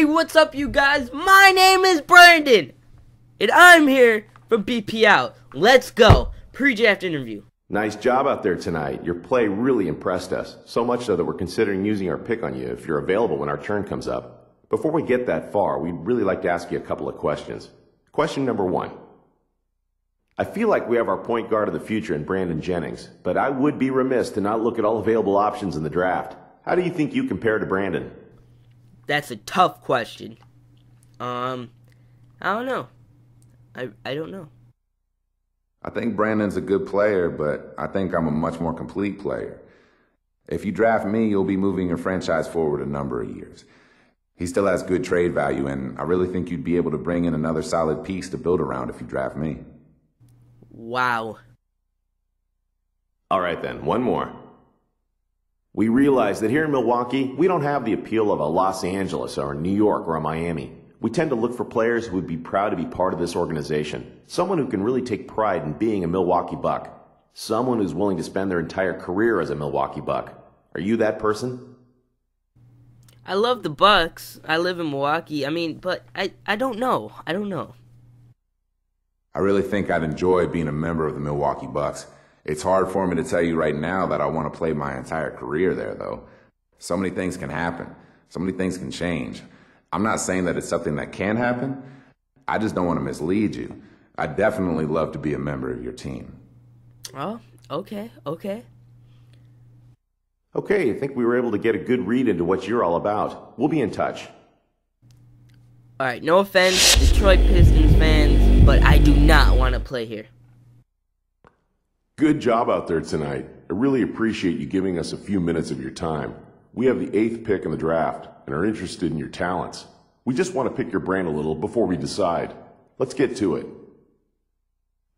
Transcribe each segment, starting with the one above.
Hey, what's up, you guys? My name is Brandon, and I'm here from BPOut. Let's go. Pre-draft interview. Nice job out there tonight. Your play really impressed us, so much so that we're considering using our pick on you if you're available when our turn comes up. Before we get that far, we'd really like to ask you a couple of questions. Question number 1. I feel like we have our point guard of the future in Brandon Jennings, but I would be remiss to not look at all available options in the draft. How do you think you compare to Brandon? That's a tough question. I don't know. I don't know. I think Brandon's a good player, but I think I'm a much more complete player. If you draft me, you'll be moving your franchise forward a number of years. He still has good trade value, and I really think you'd be able to bring in another solid piece to build around if you draft me. Wow. All right then, one more. We realize that here in Milwaukee, we don't have the appeal of a Los Angeles or a New York or a Miami. We tend to look for players who would be proud to be part of this organization. Someone who can really take pride in being a Milwaukee Buck. Someone who's willing to spend their entire career as a Milwaukee Buck. Are you that person? I love the Bucks. I live in Milwaukee. But I don't know. I don't know. I really think I'd enjoy being a member of the Milwaukee Bucks. It's hard for me to tell you right now that I want to play my entire career there, though. So many things can happen. So many things can change. I'm not saying that it's something that can happen. I just don't want to mislead you. I'd definitely love to be a member of your team. Oh, okay. Okay, I think we were able to get a good read into what you're all about. We'll be in touch. Alright, no offense, Detroit Pistons fans, but I do not want to play here. Good job out there tonight. I really appreciate you giving us a few minutes of your time. We have the 8th pick in the draft and are interested in your talents. We just want to pick your brain a little before we decide. Let's get to it.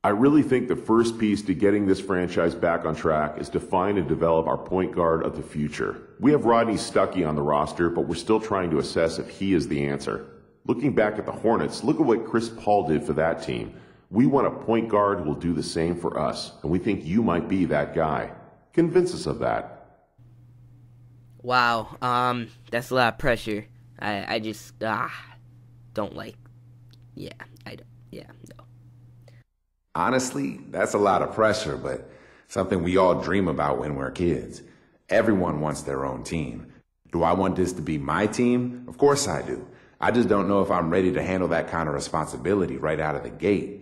I really think the first piece to getting this franchise back on track is to find and develop our point guard of the future. We have Rodney Stuckey on the roster, but we're still trying to assess if he is the answer. Looking back at the Hornets, look at what Chris Paul did for that team. We want a point guard who will do the same for us, and we think you might be that guy. Convince us of that. Wow, that's a lot of pressure. I just, don't like, no. Honestly, that's a lot of pressure, but something we all dream about when we're kids. Everyone wants their own team. Do I want this to be my team? Of course I do. I just don't know if I'm ready to handle that kind of responsibility right out of the gate.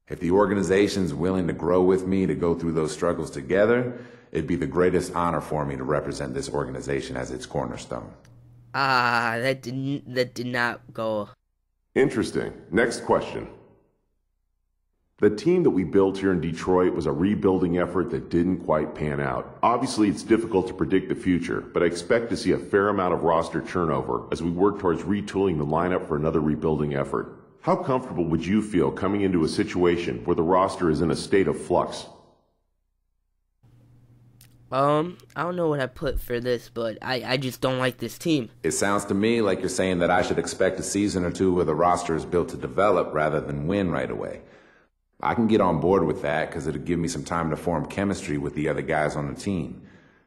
If the organization's willing to grow with me to go through those struggles together, it'd be the greatest honor for me to represent this organization as its cornerstone. That did not go. Interesting. Next question. The team that we built here in Detroit was a rebuilding effort that didn't quite pan out. Obviously, it's difficult to predict the future, but I expect to see a fair amount of roster turnover as we work towards retooling the lineup for another rebuilding effort. How comfortable would you feel coming into a situation where the roster is in a state of flux? I don't know what I put for this, but I just don't like this team. It sounds to me like you're saying that I should expect a season or two where the roster is built to develop rather than win right away. I can get on board with that because it'll give me some time to form chemistry with the other guys on the team.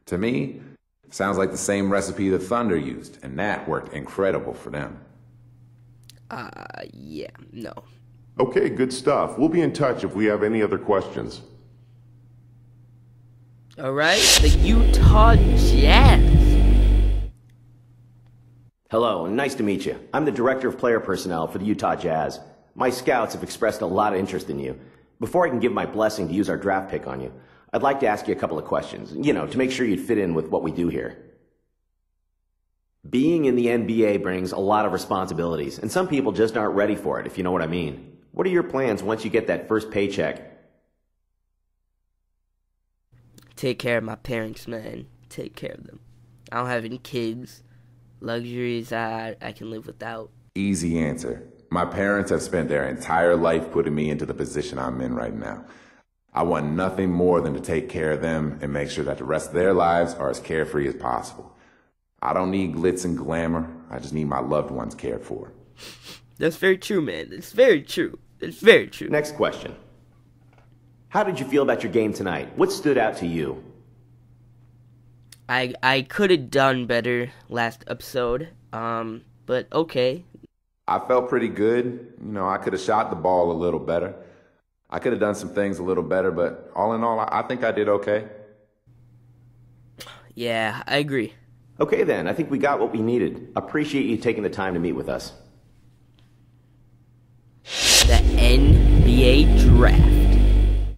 To me, it sounds like the same recipe the Thunder used, and that worked incredible for them. No. Okay, good stuff. We'll be in touch if we have any other questions. Alright, the Utah Jazz. Hello, and nice to meet you. I'm the Director of Player Personnel for the Utah Jazz. My scouts have expressed a lot of interest in you. Before I can give my blessing to use our draft pick on you, I'd like to ask you a couple of questions, to make sure you'd fit in with what we do here. Being in the NBA brings a lot of responsibilities, and some people just aren't ready for it, if you know what I mean. What are your plans once you get that first paycheck? Take care of my parents, man. Take care of them. I don't have any kids. Luxuries I can live without. Easy answer. My parents have spent their entire life putting me into the position I'm in right now. I want nothing more than to take care of them and make sure that the rest of their lives are as carefree as possible. I don't need glitz and glamour. I just need my loved ones cared for. That's very true, man. It's very true. It's very true. Next question. How did you feel about your game tonight? What stood out to you? I could have done better last episode. but okay. I felt pretty good. You know, I could have shot the ball a little better. I could have done some things a little better, but all in all, I think I did okay. Yeah, I agree. Okay then, I think we got what we needed. Appreciate you taking the time to meet with us. The NBA Draft.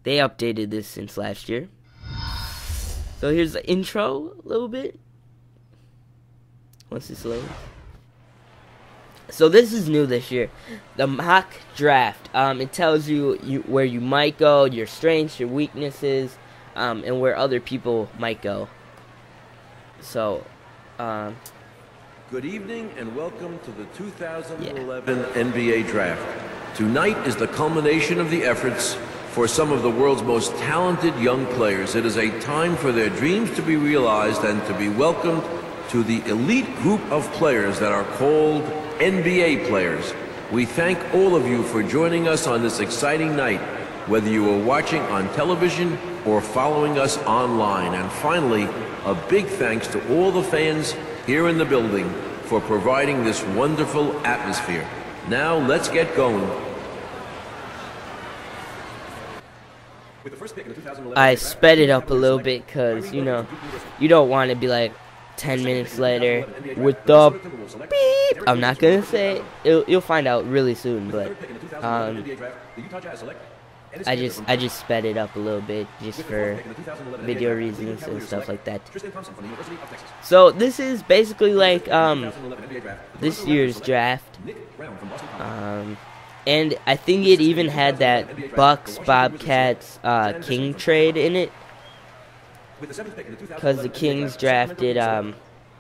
They updated this since last year. So here's the intro a little bit. Once it's loaded. So this is new this year. The mock draft. It tells you where you might go, your strengths, your weaknesses, and where other people might go. So, good evening and welcome to the 2011 NBA Draft. Tonight is the culmination of the efforts for some of the world's most talented young players. It is a time for their dreams to be realized and to be welcomed to the elite group of players that are called NBA players. We thank all of you for joining us on this exciting night, whether you are watching on television or following us online. And finally, a big thanks to all the fans here in the building for providing this wonderful atmosphere. Now, let's get going. I sped it up a little bit because, you know, you don't want to be like 10 minutes later with the beep. I'm not going to say it. You'll find out really soon, but I just sped it up a little bit just for video reasons and stuff like that. So this is basically like this year's draft. And I think it even had that Bucks Bobcats King trade in it. Because the Kings drafted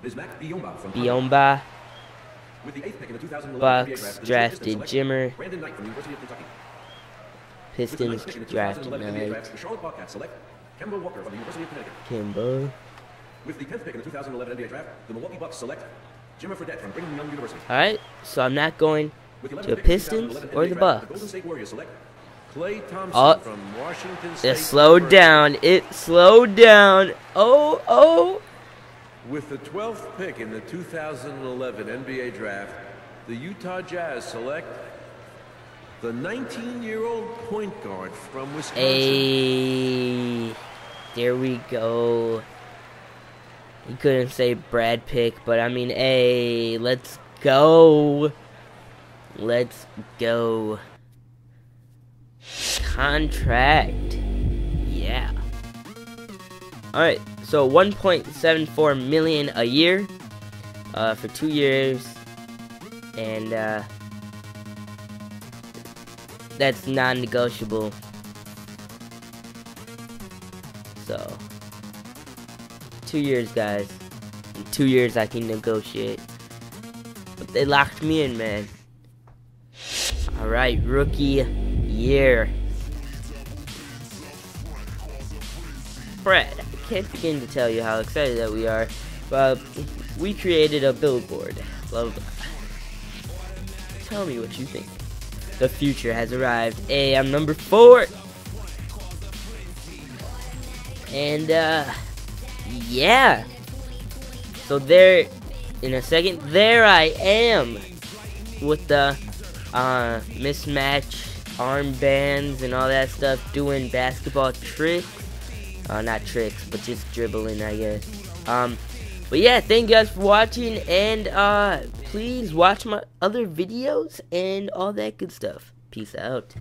Biomba. Bucks drafted Jimmer. Pistons drafted Knight. Kimbo. With the 10th pick in the 2011 NBA Draft, the Milwaukee Bucks select Jimmer Fredette from Brigham Young University. Alright, so I'm not going to the Pistons or the Bucks. Oh, it slowed down. It slowed down. Oh. With the 12th pick in the 2011 NBA Draft, the Utah Jazz select the 19-year-old point guard from Wisconsin. Hey, there we go. You couldn't say Brad Pick, but I mean, hey, let's go. Let's go. Contract. Yeah. Alright, so $1.74 million a year for 2 years. And that's non-negotiable. So 2 years, guys. In 2 years I can negotiate. But they locked me in, man. Alright, rookie year. Fred, I can't begin to tell you how excited that we are, but we created a billboard. Blah, blah, blah. Tell me what you think. The future has arrived. Hey, I'm number 4. And, yeah. So there, in a second, there I am with the mismatch armbands and all that stuff, doing basketball tricks. Not tricks, but just dribbling, I guess. But yeah, thank you guys for watching, and please watch my other videos and all that good stuff. Peace out.